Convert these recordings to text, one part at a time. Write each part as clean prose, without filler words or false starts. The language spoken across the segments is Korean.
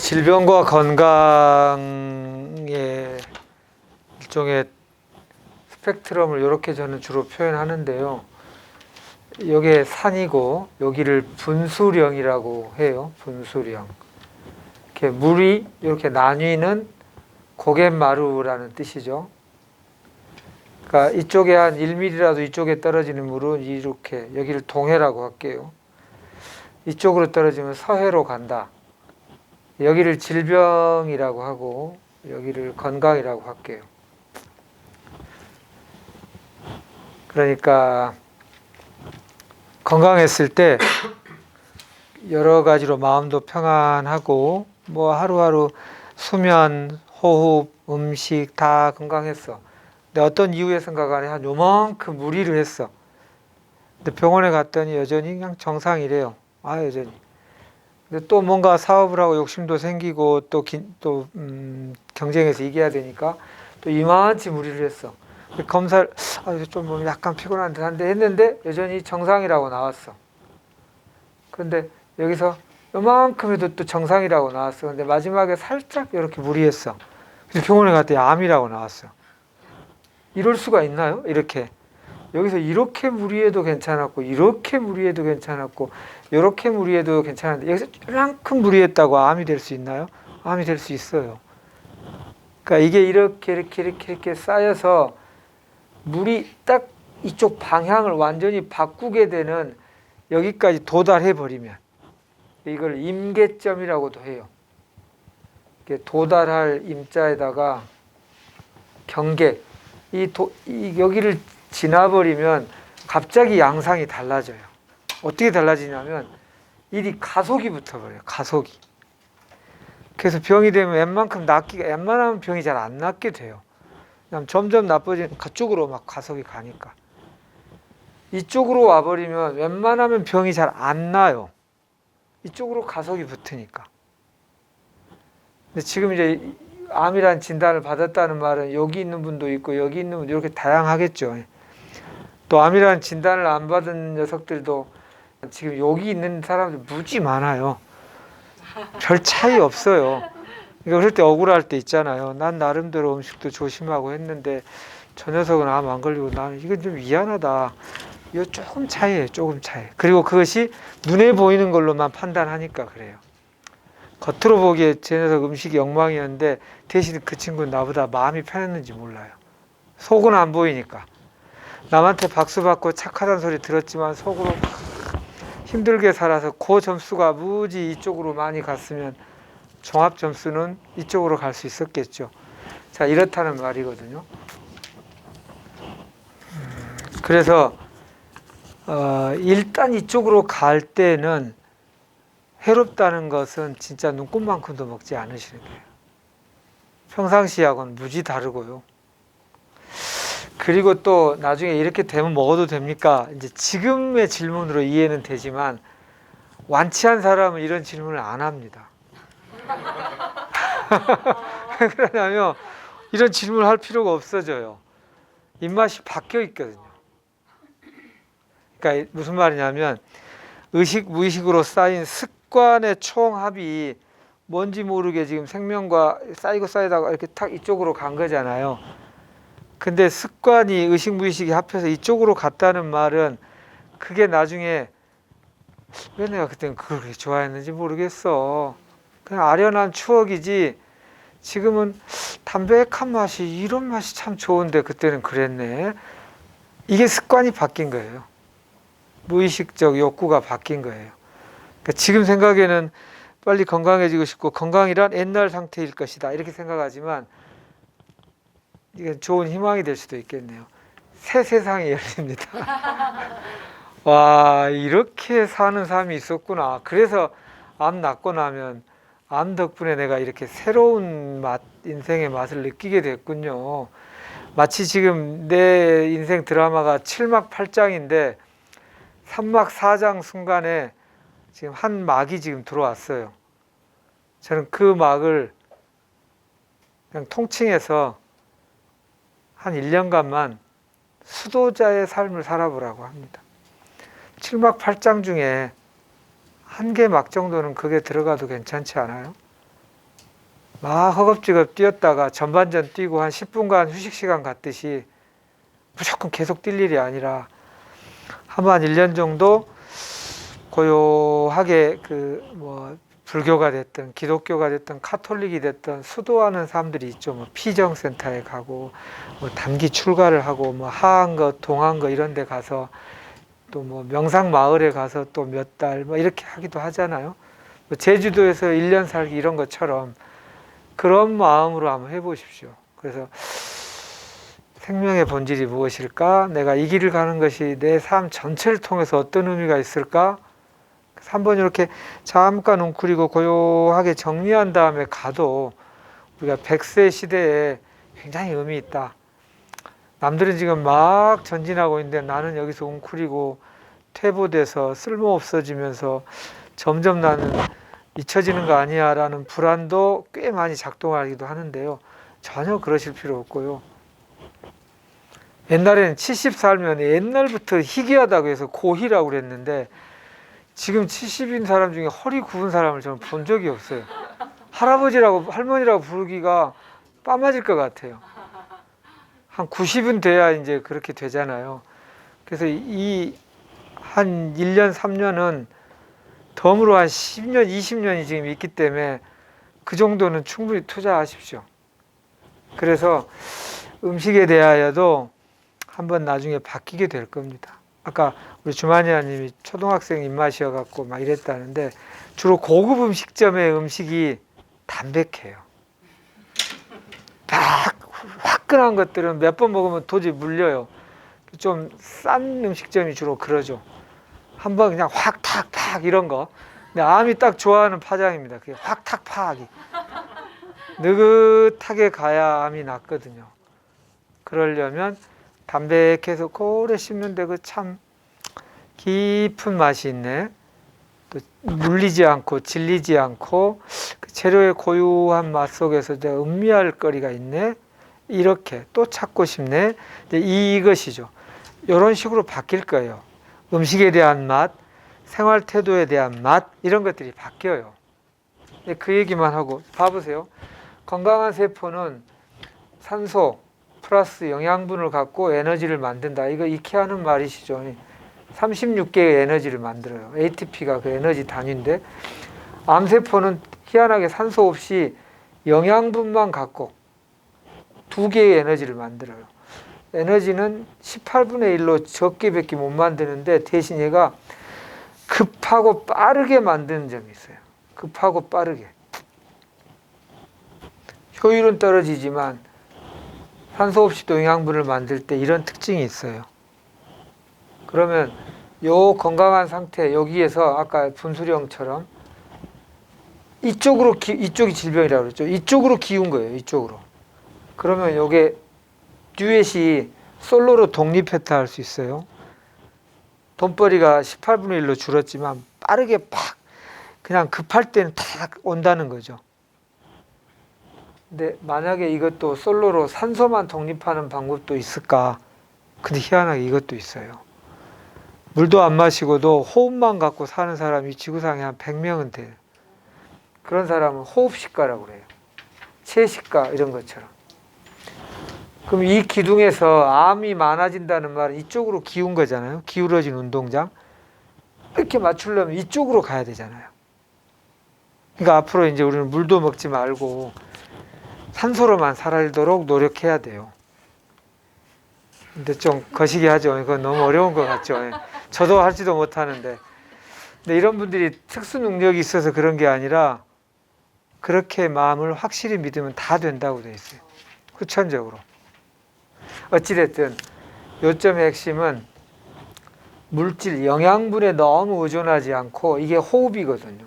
질병과 건강의 일종의 스펙트럼을 이렇게 저는 주로 표현하는데요. 여기에 산이고 여기를 분수령이라고 해요. 분수령. 이렇게 물이 이렇게 나뉘는 고갯마루라는 뜻이죠. 그러니까 이쪽에 한 1mm라도 이쪽에 떨어지는 물은 이렇게, 여기를 동해라고 할게요. 이쪽으로 떨어지면 서해로 간다. 여기를 질병이라고 하고 여기를 건강이라고 할게요. 그러니까 건강했을 때 여러 가지로 마음도 평안하고 뭐 하루하루 수면, 호흡, 음식 다 건강했어. 근데 어떤 이유에선가 간에 한 요만큼 무리를 했어. 근데 병원에 갔더니 여전히 그냥 정상이래요. 여전히. 근데 또 뭔가 사업을 하고 욕심도 생기고 또 경쟁에서 이겨야 되니까 또 이만치 무리를 했어. 검사를 좀 약간 피곤한 듯한데 했는데 여전히 정상이라고 나왔어. 그런데 여기서 요만큼 해도 또 정상이라고 나왔어. 근데 마지막에 살짝 이렇게 무리했어. 그래서 병원에 갔더니 암이라고 나왔어. 이럴 수가 있나요? 이렇게. 여기서 이렇게 무리해도 괜찮았고 이렇게 무리해도 괜찮았고 이렇게 무리해도 괜찮은데 여기서 이만큼 무리했다고 암이 될 수 있나요? 암이 될 수 있어요. 그러니까 이게 이렇게 쌓여서 물이 딱 이쪽 방향을 완전히 바꾸게 되는 여기까지 도달해 버리면 이걸 임계점이라고도 해요. 도달할 임자에다가 경계, 여기를 지나버리면 갑자기 양상이 달라져요. 어떻게 달라지냐면 일이 가속이 붙어버려요. 가속이. 그래서 병이 되면 웬만하면 병이 잘 안 낫게 돼요. 그냥 점점 나빠지는 그쪽으로 막 가속이 가니까. 이쪽으로 와버리면 웬만하면 병이 잘 안 나요. 이쪽으로 가속이 붙으니까. 근데 지금 이제 암이란 진단을 받았다는 말은 여기 있는 분도 있고 여기 있는 분도 이렇게 다양하겠죠. 또 암이라는 진단을 안 받은 녀석들도 지금 여기 있는 사람들 무지 많아요. 별 차이 없어요. 그러니까 그럴 때 억울할 때 있잖아요. 난 나름대로 음식도 조심하고 했는데 저 녀석은 암 안 걸리고 나는 이건 좀 미안하다. 이거 조금 차이예요. 조금 차이. 그리고 그것이 눈에 보이는 걸로만 판단하니까 그래요. 겉으로 보기에 제 녀석 음식이 엉망이었는데 대신 그 친구는 나보다 마음이 편했는지 몰라요. 속은 안 보이니까. 남한테 박수 받고 착하다는 소리 들었지만 속으로 힘들게 살아서 그 점수가 무지 이쪽으로 많이 갔으면 종합 점수는 이쪽으로 갈 수 있었겠죠. 자, 이렇다는 말이거든요. 그래서 일단 이쪽으로 갈 때는 해롭다는 것은 진짜 눈꽃만큼도 먹지 않으시는 거예요. 평상시하고는 무지 다르고요. 그리고 또 나중에 이렇게 되면 먹어도 됩니까? 이제 지금의 질문으로 이해는 되지만 완치한 사람은 이런 질문을 안 합니다. 왜 그러냐면 이런 질문을 할 필요가 없어져요. 입맛이 바뀌어 있거든요. 그러니까 무슨 말이냐면 의식, 무의식으로 쌓인 습관의 총합이 뭔지 모르게 지금 생명과 쌓이다가 이렇게 탁 이쪽으로 간 거잖아요. 근데 습관이 의식, 무의식이 합해서 이쪽으로 갔다는 말은 그게 나중에 왜 내가 그때는 그걸 그렇게 좋아했는지 모르겠어. 그냥 아련한 추억이지 지금은 담백한 맛이 이런 맛이 참 좋은데 그때는 그랬네. 이게 습관이 바뀐 거예요. 무의식적 욕구가 바뀐 거예요. 그러니까 지금 생각에는 빨리 건강해지고 싶고 건강이란 옛날 상태일 것이다 이렇게 생각하지만 이게 좋은 희망이 될 수도 있겠네요. 새 세상이 열립니다. 와, 이렇게 사는 삶이 있었구나. 그래서 암 낫고 나면 암 덕분에 내가 이렇게 새로운 인생의 맛을 느끼게 됐군요. 마치 지금 내 인생 드라마가 7막 8장인데 3막 4장 순간에 지금 한 막이 지금 들어왔어요. 저는 그 막을 그냥 통칭해서 한 1년간만 수도자의 삶을 살아보라고 합니다. 7막 8장 중에 한 개 막 정도는 그게 들어가도 괜찮지 않아요? 막 허겁지겁 뛰었다가 전반전 뛰고 한 10분간 휴식 시간 갖듯이 무조건 계속 뛸 일이 아니라 한 1년 정도 고요하게 불교가 됐든 기독교가 됐든 카톨릭이 됐든 수도하는 사람들이 있죠. 뭐 피정센터에 가고 뭐 단기 출가를 하고 뭐 하한거 동한거 이런 데 가서 또 뭐 명상 마을에 가서 또 몇 달 뭐 이렇게 하기도 하잖아요. 뭐 제주도에서 1년 살기 이런 것처럼 그런 마음으로 한번 해보십시오. 그래서 생명의 본질이 무엇일까? 내가 이 길을 가는 것이 내 삶 전체를 통해서 어떤 의미가 있을까? 한번 이렇게 잠깐 웅크리고 고요하게 정리한 다음에 가도 우리가 100세 시대에 굉장히 의미 있다. 남들은 지금 막 전진하고 있는데 나는 여기서 웅크리고 퇴보돼서 쓸모 없어지면서 점점 나는 잊혀지는 거 아니야 라는 불안도 꽤 많이 작동하기도 하는데요. 전혀 그러실 필요 없고요. 옛날에는 70 살면 옛날부터 희귀하다고 해서 고희라고 그랬는데 지금 70인 사람 중에 허리 굽은 사람을 저는 본 적이 없어요. 할아버지라고 할머니라고 부르기가 빠맞을 것 같아요. 한 90은 돼야 이제 그렇게 되잖아요. 그래서 이 한 1년, 3년은 덤으로 한 10년, 20년이 지금 있기 때문에 그 정도는 충분히 투자하십시오. 그래서 음식에 대하여도 한번 나중에 바뀌게 될 겁니다. 아까 우리 주마니아님이 초등학생 입맛이어갖고 막 이랬다는데 주로 고급 음식점의 음식이 담백해요. 딱 화끈한 것들은 몇 번 먹으면 도저히 물려요. 좀 싼 음식점이 주로 그러죠. 한번 그냥 확 탁 팍 이런 거. 근데 암이 딱 좋아하는 파장입니다. 그게 확 탁 팍이. 느긋하게 가야 암이 낫거든요. 그러려면 담백해서 오래 씹는데 그 참 깊은 맛이 있네. 또 물리지 않고 질리지 않고 그 재료의 고유한 맛 속에서 음미할 거리가 있네. 이렇게 또 찾고 싶네. 이것이죠. 이런 식으로 바뀔 거예요. 음식에 대한 맛, 생활 태도에 대한 맛 이런 것들이 바뀌어요. 그 얘기만 하고 봐보세요. 건강한 세포는 산소 플러스 영양분을 갖고 에너지를 만든다. 이거 이케아는 말이시죠. 36개의 에너지를 만들어요. ATP가 그 에너지 단위인데 암세포는 희한하게 산소 없이 영양분만 갖고 2개의 에너지를 만들어요. 에너지는 18분의 1로 적게밖에 못 만드는데 대신 얘가 급하고 빠르게 만드는 점이 있어요. 급하고 빠르게. 효율은 떨어지지만 산소 없이도 영양분을 만들 때 이런 특징이 있어요. 그러면 요 건강한 상태 여기에서 아까 분수령처럼 이쪽이 질병이라고 그랬죠. 이쪽으로 기운 거예요. 이쪽으로. 그러면 요게 듀엣이 솔로로 독립했다 할 수 있어요. 돈벌이가 18분의 1로 줄었지만 빠르게 팍 그냥 급할 때는 탁 온다는 거죠. 근데 만약에 이것도 솔로로 산소만 독립하는 방법도 있을까? 근데 희한하게 이것도 있어요. 물도 안 마시고도 호흡만 갖고 사는 사람이 지구상에 한 100명은 돼요. 그런 사람은 호흡식가라고 그래요. 체식가 이런 것처럼. 그럼 이 기둥에서 암이 많아진다는 말은 이쪽으로 기운 거잖아요. 기울어진 운동장. 이렇게 맞추려면 이쪽으로 가야 되잖아요. 그러니까 앞으로 이제 우리는 물도 먹지 말고 산소로만 살도록 노력해야 돼요. 근데 좀 거시기 하죠. 이건 너무 어려운 것 같죠. 저도 할지도 못하는데. 근데 이런 분들이 특수 능력이 있어서 그런 게 아니라 그렇게 마음을 확실히 믿으면 다 된다고 돼 있어요. 후천적으로. 어찌됐든 요점의 핵심은 물질, 영양분에 너무 의존하지 않고 이게 호흡이거든요.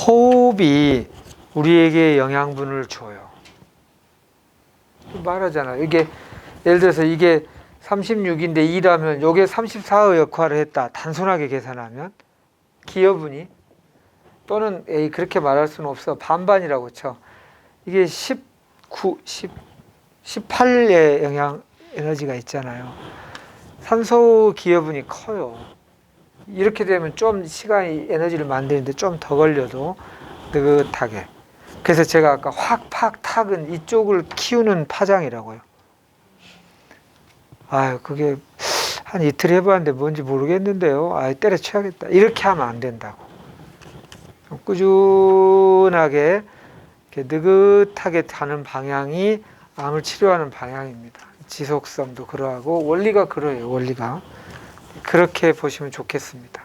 호흡이 우리에게 영양분을 줘요. 말하잖아요. 이게 예를 들어서 이게 36인데 2라면 이게 34의 역할을 했다. 단순하게 계산하면 기여분이 또는 그렇게 말할 수는 없어. 반반이라고 쳐. 이게 18의 영양 에너지가 있잖아요. 산소 기여분이 커요. 이렇게 되면 좀 시간이 에너지를 만드는데 좀 더 걸려도 느긋하게. 그래서 제가 아까 확, 팍, 탁은 이쪽을 키우는 파장이라고요. 아유, 그게 한 이틀 해봤는데 뭔지 모르겠는데요. 아유, 때려쳐야겠다. 이렇게 하면 안 된다고. 꾸준하게 이렇게 느긋하게 가는 방향이 암을 치료하는 방향입니다. 지속성도 그러하고 원리가 그러해요. 원리가. 그렇게 보시면 좋겠습니다.